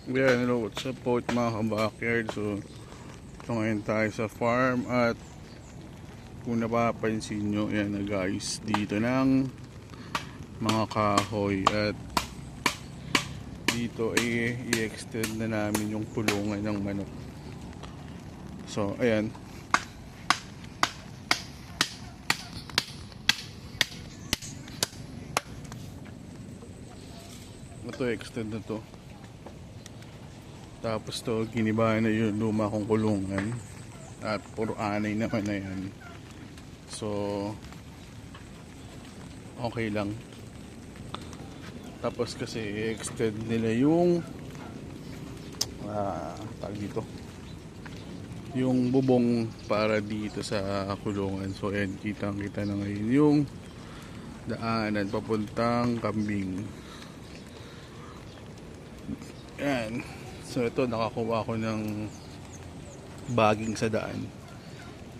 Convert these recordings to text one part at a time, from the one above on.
Yeah, hello, what's up po mga ka-backyard. So, ito ngayon tayo sa farm at kung napapansin nyo, yan na guys, dito ng mga kahoy at dito ay i-extend na namin yung pulungan ng manok. So, ayan. Ito, extend na to. Tapos to, ginibahan na yung luma kong kulungan. At puro anay naman na yan. So, okay lang. Tapos kasi i-extend nila yung tag dito. Yung bubong para dito sa kulungan. So, ayan, kitang-kita na ngayon yung daanan papuntang Kambing. Ayan. So ito, nakakuha ko ng baging sa daan.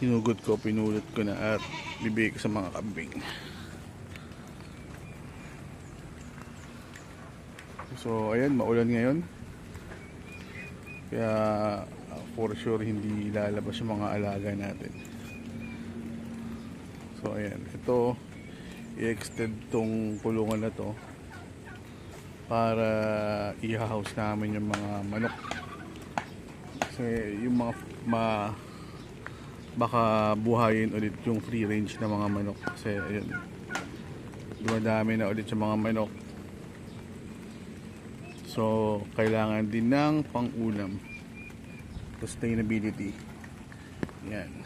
Hinugot ko, pinulot ko na at bibigay ko sa mga kambing. So ayan, maulan ngayon. Kaya for sure hindi lalabas yung mga alaga natin. So ayan, ito i-extend tong kulungan na to para i-house namin yung mga manok. Kasi yung mga baka buhayin ulit yung free range na mga manok. Kasi ayun, dumadami na ulit yung mga manok. So kailangan din ng pang-ulam, sustainability. Yan.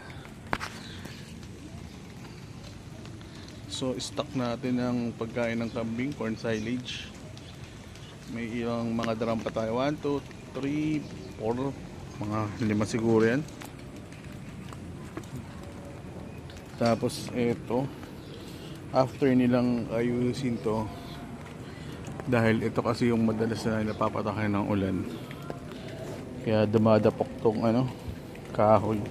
So stock natin ng pagkain ng kambing, corn silage. May ilang mga drum pa tayo. 1, 2, 3, 4, mga 5 siguro yan. Tapos ito, after nilang ayusin to, dahil ito kasi yung madalas na napapatakan ng ulan, kaya dumadapok tong kahoy.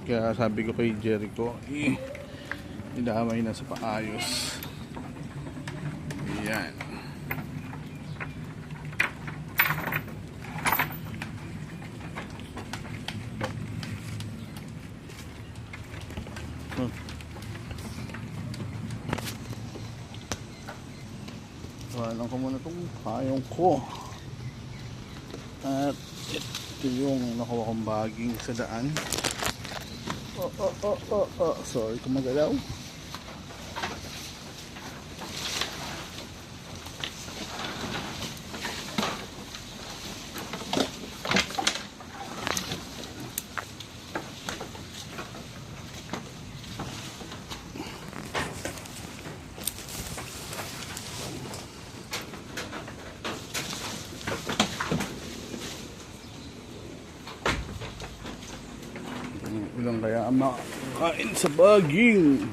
Kaya sabi ko kay Jericho, idamay na sa paayos. Ayan. Walang ko muna itong payong ko. At ito yung nakuha kong baging sa daan. Sorry kung magalaw. Ulang kaya ang makakain sa baging.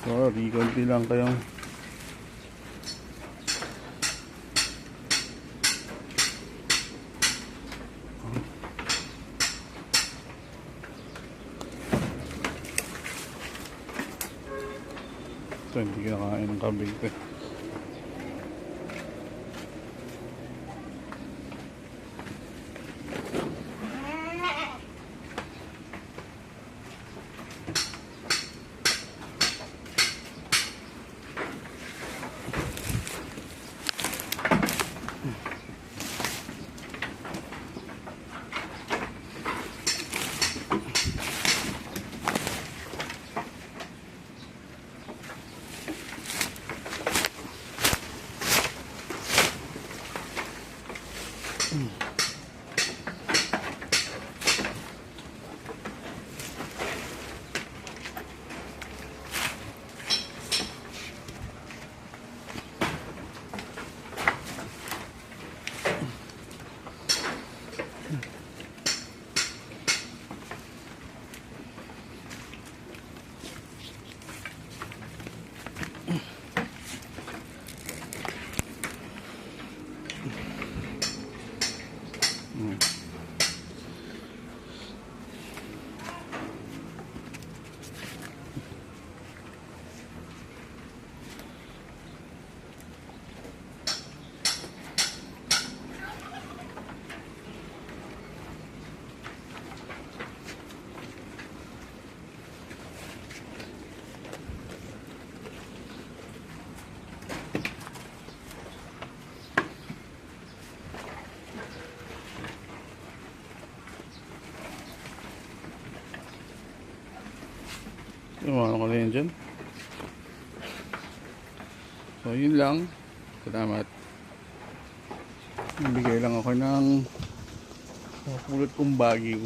Sorry, konti lang kayong ito, hindi kinakain ng kambing ito. Ano ko na yun dyan. So yun lang. Salamat. Nabigay lang ako ng pulot kong baging.